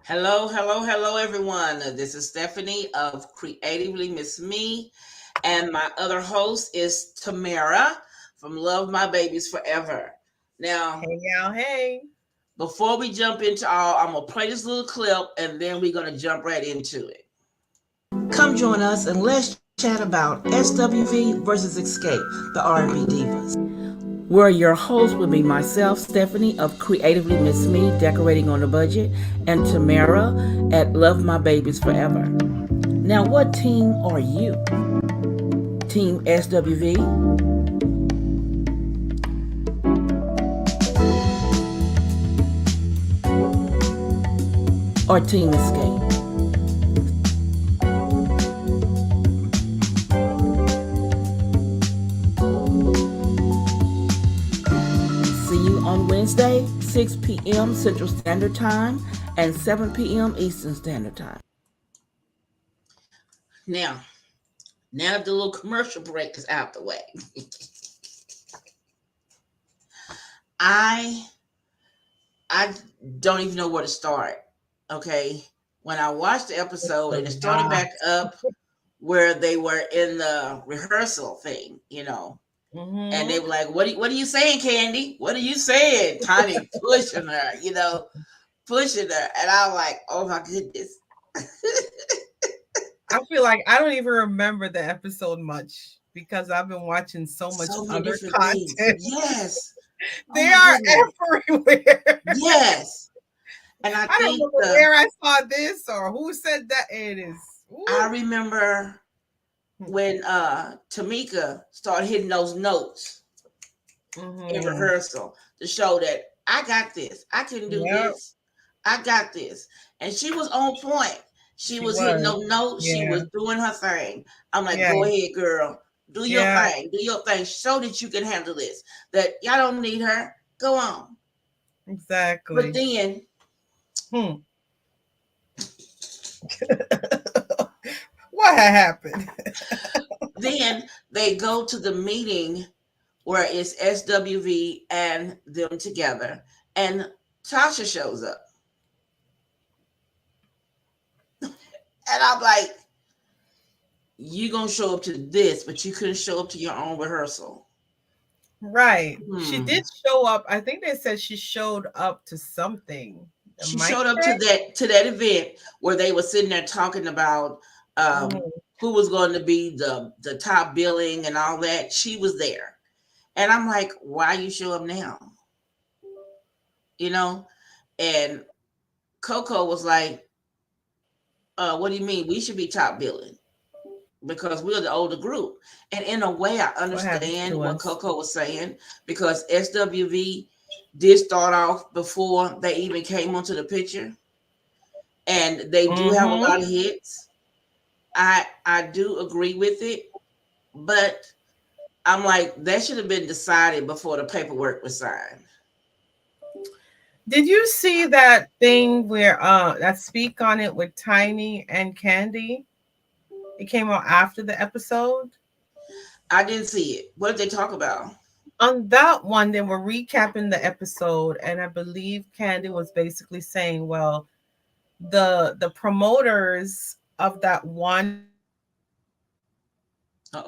Hello, hello, hello, everyone. This is Stephanie of Creatively Miss Me, and my other host is Tamara from Love My Babies Forever. Now, Hey, y'all. Hey. before we jump into all, I'm gonna play this little clip, and then we're gonna jump right into it. Come join us and let's chat about SWV versus Xscape, the R&B divas. Where your host will be myself, Stephanie of Creatively Miss Me, decorating on a budget, and Tamara at Love My Babies Forever. Now, what team are you? Team SWV or Team Xscape? See you on Wednesday, 6 p.m. Central Standard Time and 7 p.m. Eastern Standard Time. Now, now that the little commercial break is out the way, I I don't even know where to start. Okay, when I watched the episode and it started back up where they were in the rehearsal thing, and they were like, what are you saying, Candy? What are you saying?" Tiny pushing her, pushing her, and I was like, "Oh my goodness." I feel like I don't even remember the episode much because I've been watching so much So many other different things. content. Yes. Oh They my are goodness. everywhere. Yes. And I I don't think remember where I saw this or who said that. It is. I Ooh. remember when Tamika started hitting those notes in rehearsal to show that I got this. I can do Yep. this. I got this. And she was on point. She She was hitting was. those notes. She Yeah. was doing her thing. I'm like, Yeah. go ahead, girl. Do your Yeah. thing. Do your thing. Show that you can handle this. That y'all don't need her. Go on. But Exactly. then Hmm. What had happened? then they go to the meeting where it's SWV and them together. And Tasha shows up. And I'm like, you gonna show up to this, but you couldn't show up to your own rehearsal. Right. She Hmm. did show up. I think they said she showed up to something. The She mic showed up check? to that event where they were sitting there talking about Mhm. who was going to be the top billing and all that. She was there, and I'm like, why you show up now? You know, and Coco was like, what do you mean? We should be top billing because we're the older group. And in a way, I What happened understand to what us? Coco was saying because SWV did start off before they even came onto the picture, and they do have a Mhm. lot of hits. I do agree with it, but I'm like that should have been decided before the paperwork was signed. Did you see that thing where that speak on it with Tiny and Candy? It came out after the episode. I didn't see it. What did they talk about? On that one, they were recapping the episode, and I believe Candy was basically saying, "Well, the promoters of that one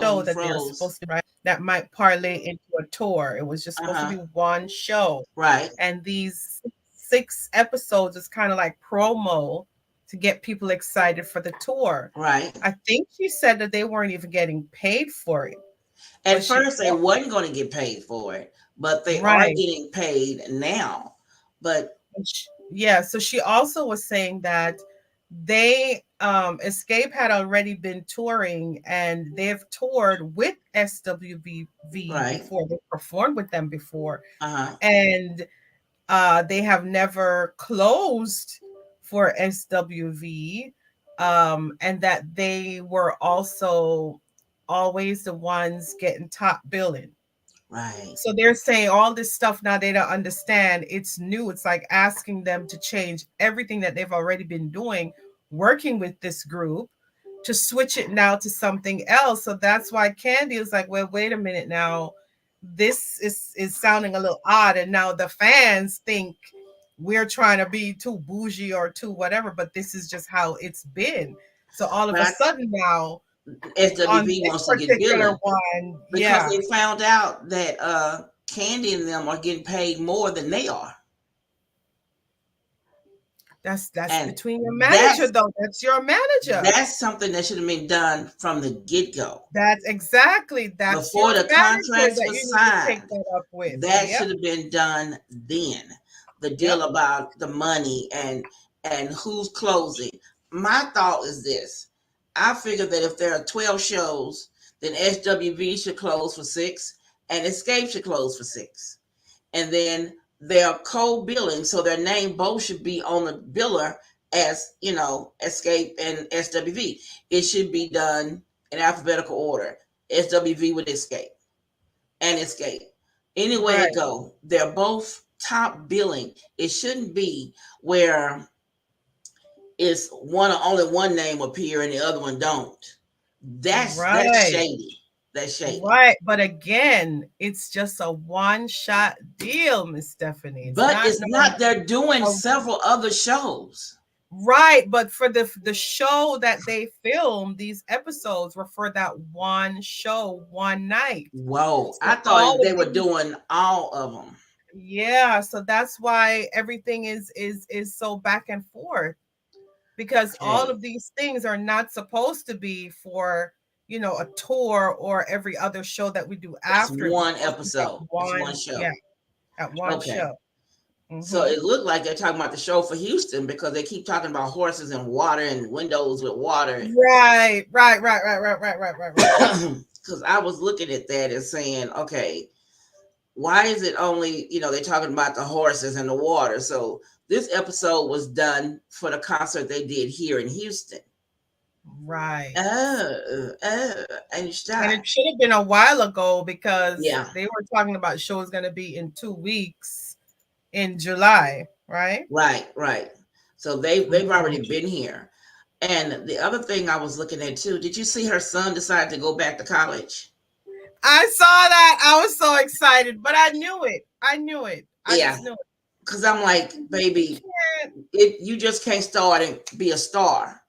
show that they're supposed to be running Uh-oh, you that might froze. parlay into a tour. It was just supposed to be one Uh-huh. show, and Right. these six episodes is kind of like promo to get people excited for the tour. Right. I think she said that they weren't even getting paid for it, but At she first they wasn't going to get paid for it, but they are right. getting paid now. But Yeah, so she also was saying that they Escape had already been touring and they've toured with SWV right. before. They performed with them before, Uh-huh. and they have never closed for SWV, and that they were also always the ones getting top billing. Right. So they're saying all this stuff now they don't understand. It's new. It's like asking them to change everything that they've already been doing, working with this group, to switch it now to something else. So that's why Candy is like, well, wait a minute now. This is sounding a little odd. And now the fans think we're trying to be too bougie or too whatever, but this is just how it's been. So all of a But sudden now on SWV this wants to get particular billing one, because yeah, they found out that Candy and them are getting paid more than they are. that's And between your manager that's though. That's your manager. that's something that should have been done from the get-go. That's Before your the manager contracts that were you need to take signed. that up with. That Yep, should have been done then. The deal yep. about the money and who's closing. My thought is this. I figure that if there are 12 shows, then SWV should close for 6 and Escape should close for 6. And then they're co-billing, so their name both should be on the biller as, Escape and SWV. It should be done in alphabetical order. SWV with Escape and Xscape. Any way Right, it go, they're both top billing. It shouldn't be where it's only one name appear and the other one don't. That's right, shady. That's shady. right. But again, it's just a one-shot deal, Miss Stephanie. It's But not it's no not. They're doing a several other shows. right, but for the show that they filmed, these episodes were for that one show, one night. Whoa! I So thought all of they were these, doing all of them. yeah, so that's why everything is so back and forth because all Okay, of these things are not supposed to be for, a tour or every other show that we do it's after. It's one supposed to be at episode. It's one one, yeah, show. at one Okay. show. So Mhm. it looked like they're talking about the show for Houston because they keep talking about horses and water and windows with water. Right, right, right, right, right, right, right, right, right. Because I was looking at that and saying, okay, why is it only, they're talking about the horses and the water. So this episode was done for the concert they did here in Houston. Right. And And stop. it should have been a while ago because Yeah, they were talking about show is going to be in 2 weeks in July, right? right. So they've Mhm. already been here. And the other thing I was looking at too, did you see her son decide to go back to college? I saw that. I was so excited, but I knew it. I knew it. I Yeah, just knew because I'm like, baby, it. you just can't start and be a star.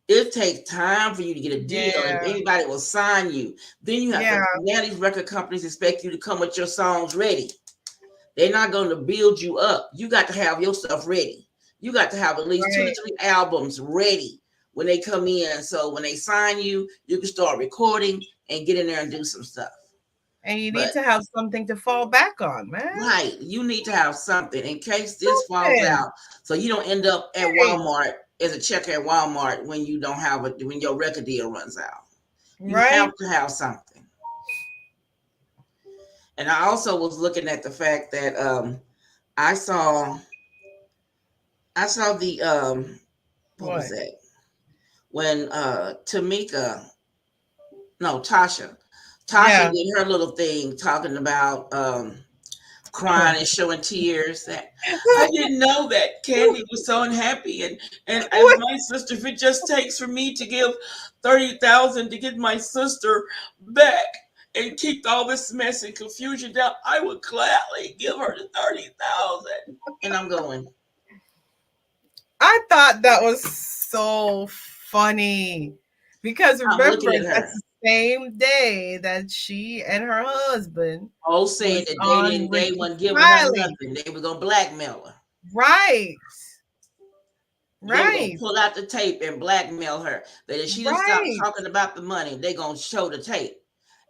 It takes time for you to get a deal, and Yeah. anybody will sign you. Then you have Yeah. to. Now these record companies expect you to come with your songs ready. They're not going to build you up. You got to have your stuff ready. You got to have at least 2 to Right. 3 albums ready when they come in. So when they sign you, you can start recording and get in there and do some stuff. And you need But to have something to fall back on, man. right, you need to have something in case this falls Something. out, so you don't end up at Right. Walmart as a checker at Walmart when you don't have when your record deal runs out. You have Right. to have something. And I also was looking at the fact that I saw the what What? was that when Tasha Yeah. did her little thing talking about crying and showing tears that I didn't know that Candy was so unhappy and as What? my sister, if it just takes for me to give 30,000 to get my sister back and keep all this mess and confusion down, I would gladly give her the 30,000. And I'm going, I thought that was so funny because I'm remember looking at that's her. the same day that she and her husband Oh, saying was that on they Ricky weren't giving her Smiley. nothing. They were gonna blackmail her. Right. They were gonna Right. pull out the tape and blackmail her. That if she didn't stop Right. talking about the money, they gonna show the tape.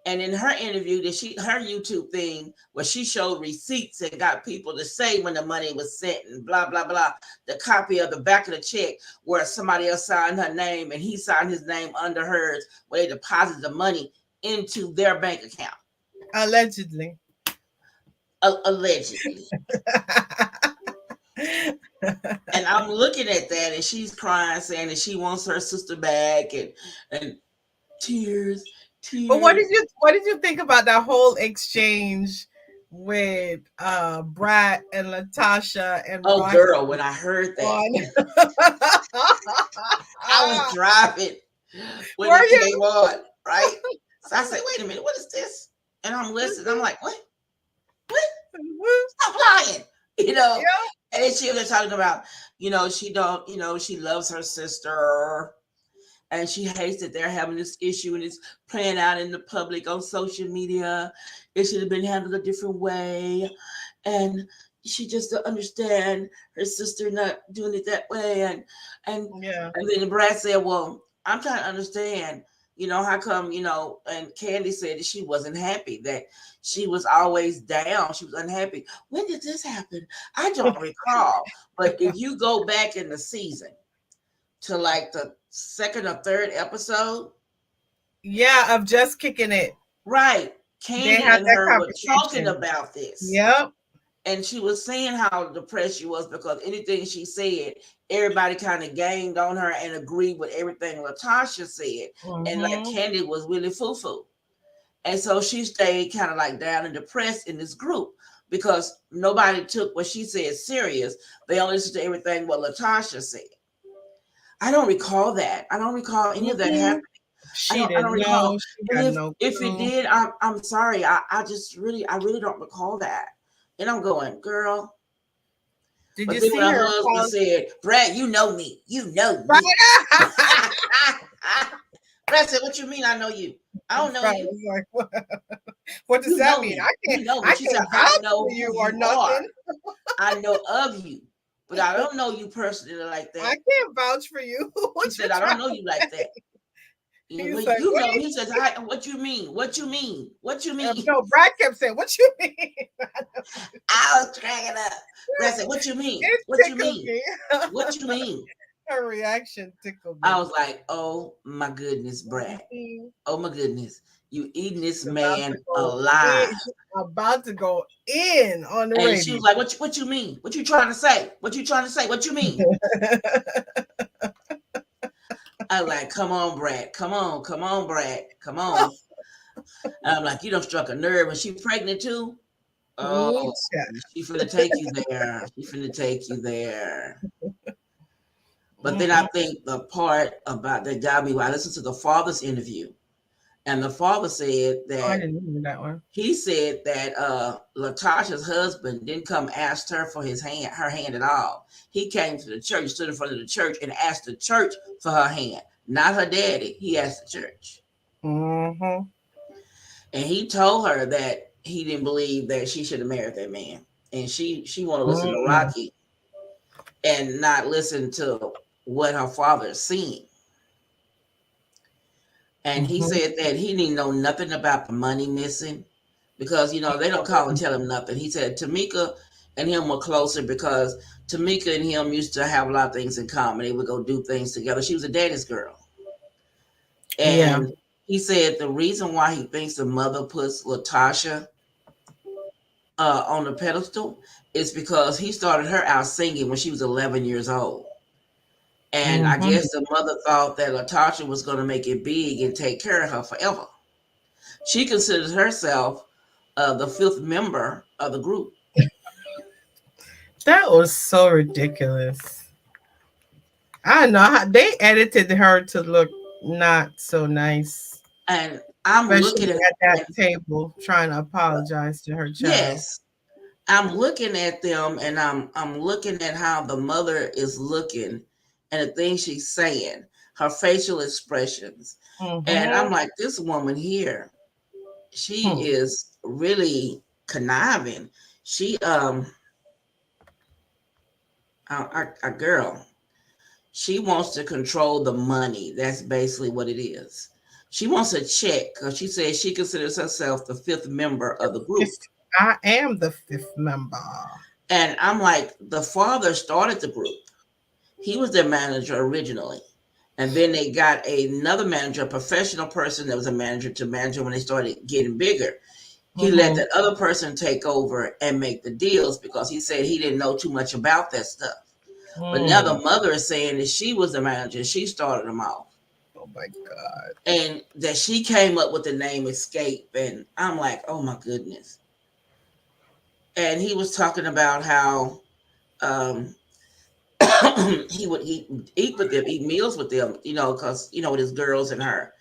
And in her interview, her YouTube thing where she showed receipts and got people to say when the money was sent and blah blah blah, the copy of the back of the check where somebody else signed her name and he signed his name under hers, where they deposited the money into their bank account. Allegedly. Allegedly. And I'm looking at that and she's crying, saying that she wants her sister back and tears. But what did you think about that whole exchange with Brat and Latasha and Oh, Rocky girl, when I heard that, I was on? driving when Were it you? came on, right? So I said, wait a minute, what is this? And I'm listening. I'm like, what? Stop lying. Yeah. And she was talking about, she don't, she loves her sister, and she hates that they're having this issue and it's playing out in the public on social media. It should have been handled a different way, and she just don't understand her sister not doing it that way. And Yeah. and then Brad said, "Well, I'm trying to understand. How come? And Candy said that she wasn't happy, that she was always down. She was unhappy. When did this happen? I don't recall. But if you go back in the season to like the second or third episode, Yeah, of just kicking it. right, They Candy had and that her were talking conversation. about this. Yep. And she was saying how depressed she was because anything she said, everybody kind of gained on her and agreed with everything Latasha said. And like Mm-hmm. Candy was really foo-foo. And so she stayed kind of like down and depressed in this group because nobody took what she said serious. They only listened to everything what Latasha said. I don't recall that. I don't recall any of that Mm-hmm. happening. I She don't I don't didn't recall. know. She And had if no if it clue. did, I'm sorry. I really don't recall that. And I'm going, girl. Did But you then when see her her husband pause? said, Brad, you know me. You know me. Right. Brad said, what you mean I know you? I don't know Right. you. It's like, what does You that know mean? me. You know me. I She said, can't I vouch know for who you or you are. nothing. I know of you. But I don't know you personally like I that. can't vouch for you. She What you said, I don't trying know to you like that. He's Well, like, you what know do me. He says, what you mean? What you mean? What you you mean? no, Brad kept saying, what you mean? I was cracking up. Brad said, what you mean? It What you tickled mean? me. What you mean? Her reaction tickled I me. was like, oh my goodness, Brad. Mhm. Oh my goodness. You eating this About man to go alive. in, about to go in on the And she radio. was like, what you mean? What you trying to say? What you trying to say? What you mean? I was like, come on, Brad. Come on, Brad. Come on. And I'm like, you don't struck a nerve. When she pregnant too? Ooh, Oh, child. she finna take you there. She finna take you there. But then I Mm-mm. think the part about that got me, I listened to the father's interview, and the father said Oh, I that didn't hear that one. he said that Latasha's husband didn't come ask her for her hand at all. He came to the church, stood in front of the church, and asked the church for her hand, not her daddy. He asked the church, Mm-hmm. and he told her that he didn't believe that she should have married that man, and she want to listen to Mm-mm. Rocky and not listen to what her father is seeing. And he Mm-hmm. said that he didn't know nothing about the money missing because they don't call and tell him nothing. He said Tamika and him were closer because Tamika and him used to have a lot of things in common. They would go do things together. She was a daddy's girl. Yeah. And he said the reason why he thinks the mother puts Latasha on the pedestal is because he started her out singing when she was 11 years old. And I Mm-hmm. guess the mother thought that Latasha was going to make it big and take care of her forever. She considers herself the fifth member of the group. That was so ridiculous. I don't know how they edited her to look not so nice, And I'm especially looking at at that them, table trying to apologize to her child. yes, I'm looking at them and I'm looking at how the mother is looking and the things she's saying, her facial expressions. And Mm-hmm. I'm like, this woman here, she Hmm. is really conniving. She a girl. She wants to control the money. That's basically what it is. She wants a check because she says she considers herself the fifth member of the group. Yes, I am the fifth member. And I'm like, the father started the group. He was their manager originally. And then they got another manager, a professional person that was a manager to manager when they started getting bigger. He let Mm-hmm. that other person take over and make the deals because he said he didn't know too much about that stuff. But now the Mm. mother is saying that she was the manager. She started them off. Oh my God. And that she came up with the name Escape. And I'm like, oh my goodness. And he was talking about how um, he would eat with them, eat meals with them, because, with his girls and her.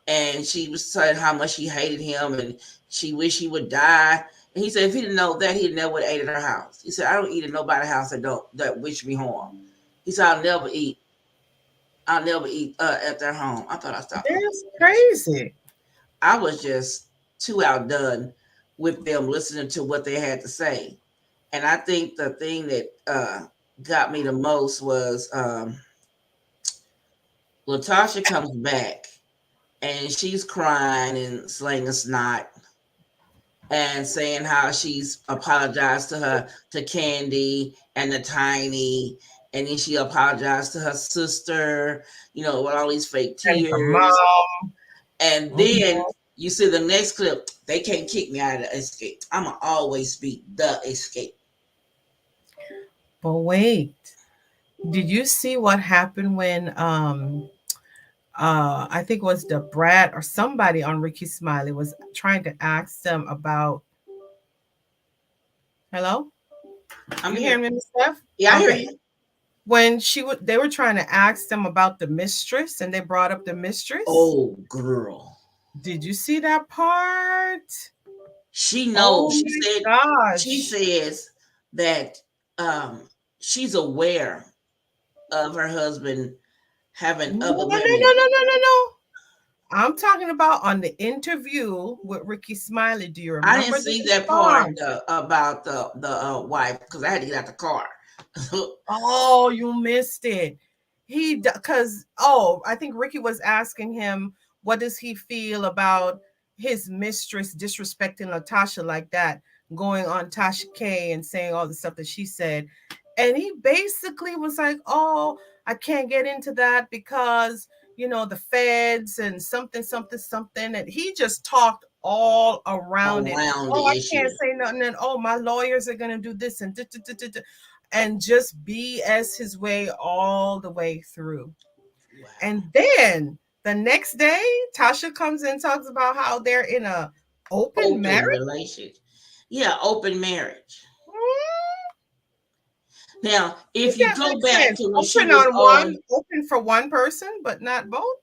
And she was saying how much she hated him and she wished he would die. And he said if he didn't know that, he'd never ate at her house. He said, I don't eat at nobody's house that wish me harm. He said, I'll never eat at their home. I thought I stopped. That's crazy. I was just too outdone with them listening to what they had to say. And I think the thing that got me the most was Latasha comes back and she's crying and slinging snot and saying how she's apologized to Candy and the Tiny, and then she apologized to her sister, with all these fake And her tears. mom. And then you see the next clip, they can't kick me out of the Xscape. I'ma always be the Xscape. But wait, did you see what happened when I think it was the Brad or somebody on Ricky Smiley was trying to ask them about. Hello? I'm You here. hearing me, Miss Steph? Yeah, I hear Okay. you. When they were trying to ask them about the mistress, and they brought up the mistress. Oh, girl. Did you see that part? She knows. Oh my gosh. She says that she's aware of her husband having other women. No. I'm talking about on the interview with Ricky Smiley. Do you remember? I didn't see that part about the wife because I had to get out the car. Oh, you missed it. I think Ricky was asking him, what does he feel about his mistress disrespecting Latasha like that, going on Tasha K and saying all the stuff that she said. And he basically was like, oh, I can't get into that because, the feds and something. And he just talked all around it. Oh, I can't say nothing. And my lawyers are going to do this and and just BS his way all the way through. Wow. And then the next day, Tasha comes in and talks about how they're in a open marriage relationship. Yeah, open marriage. Now, if you go back to when she was open for one person, but not both.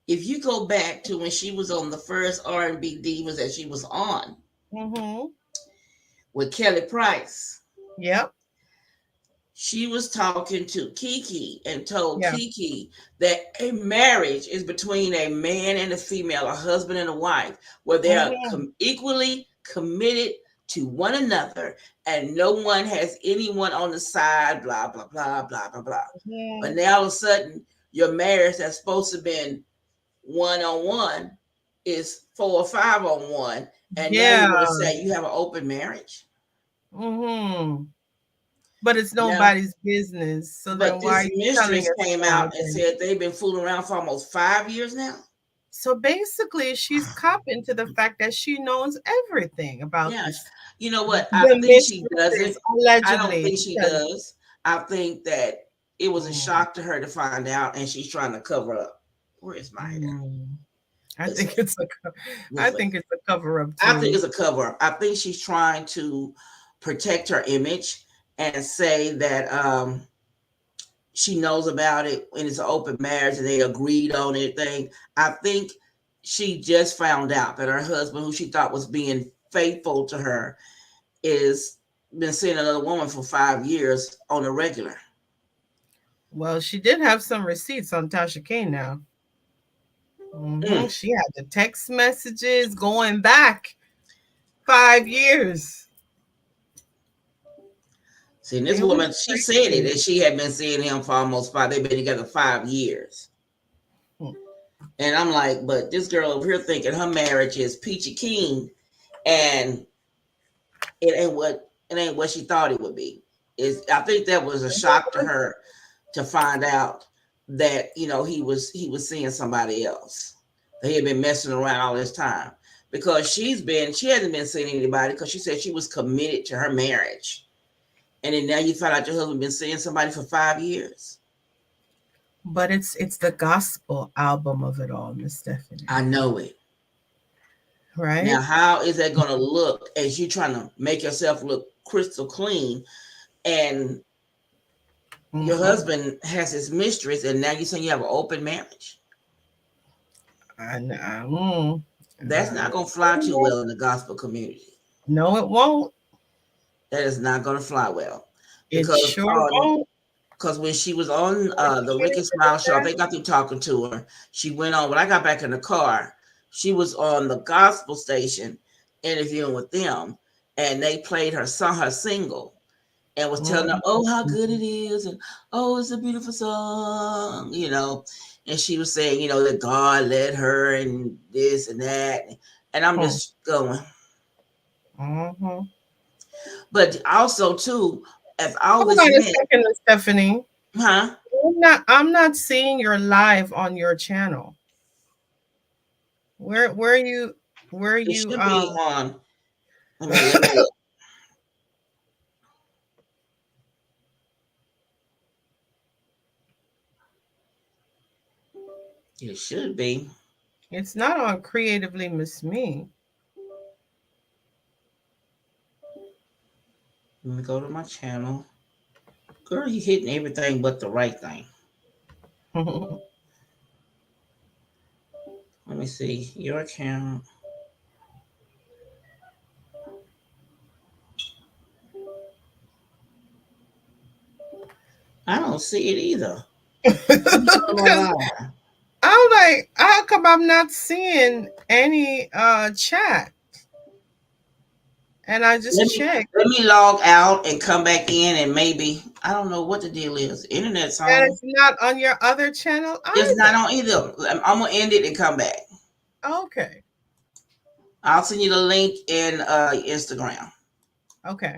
If you go back to when she was on the first R&B Divas that she was on with Kelly Price. Yep. She was talking to Kiki and told Kiki that a marriage is between a man and a female, a husband and a wife, where they are equally committed to one another and no one has anyone on the side, blah, blah, blah, blah, blah, blah. But now all of a sudden, your marriage that's supposed to have been 1-on-1 is 4 or 5-on-1. And now you want to say you have an open marriage? But it's nobody's business. So then why this mistress came out and said they've been fooling around for almost 5 years now. So basically, she's copping to the fact that she knows everything about this. You know what? I think she doesn't. Allegedly. I don't think she does. I think that it was a shock to her to find out, and she's trying to cover up. Where is my hair? I think it's a cover up. I think it's a cover up. I think she's trying to protect her image and say that she knows about it and it's an open marriage and they agreed on anything. I think she just found out that her husband, who she thought was being faithful to her, is been seeing another woman for 5 years on a regular. Well, she did have some receipts on Tasha K now. She had the text messages going back 5 years. See, this woman, she said it, that she had been seeing him for almost 5. They've been together 5 years. And I'm like, but this girl over here thinking her marriage is peachy keen, and it ain't what she thought it would be. I think that was a shock to her to find out that he was seeing somebody else. That he had been messing around all this time, because she hasn't been seeing anybody, because she said she was committed to her marriage. And then now you find out your husband been seeing somebody for 5 years. But it's the gospel album of it all, Miss Stephanie. I know it. Right. Now, how is that going to look as you trying to make yourself look crystal clean, and your husband has his mistress, and now you're saying you have an open marriage? I know. That's not going to fly too well in the gospel community. No, it won't. That is not going to fly well. It Because sure won't. when she was on the Ricky Smile show, I think I got through talking to her. She went on, when I got back in the car, she was on the gospel station interviewing with them, and they played her song, her single, and was telling her, oh, how good it is, and oh, it's a beautiful song, you know. And she was saying, you know, that God led her and this and that. And I'm just going. But also, too, as all Hold this on a meant, second, Stephanie. huh? I'm not seeing your live on your channel. Where are you It should be on. Let me look. It should be. It's not on Creatively Miss Me. Let me go to my channel. Girl, you hitting everything but the right thing. Let me see. Your account. I don't see it either. I'm like, how come I'm not seeing any chat? And I just checked. Let me log out and come back in, and maybe I don't know what the deal is. Internet's on. And it's not on your other channel either. It's not on either. I'm gonna end it and come back. Okay. I'll send you the link in Instagram. Okay.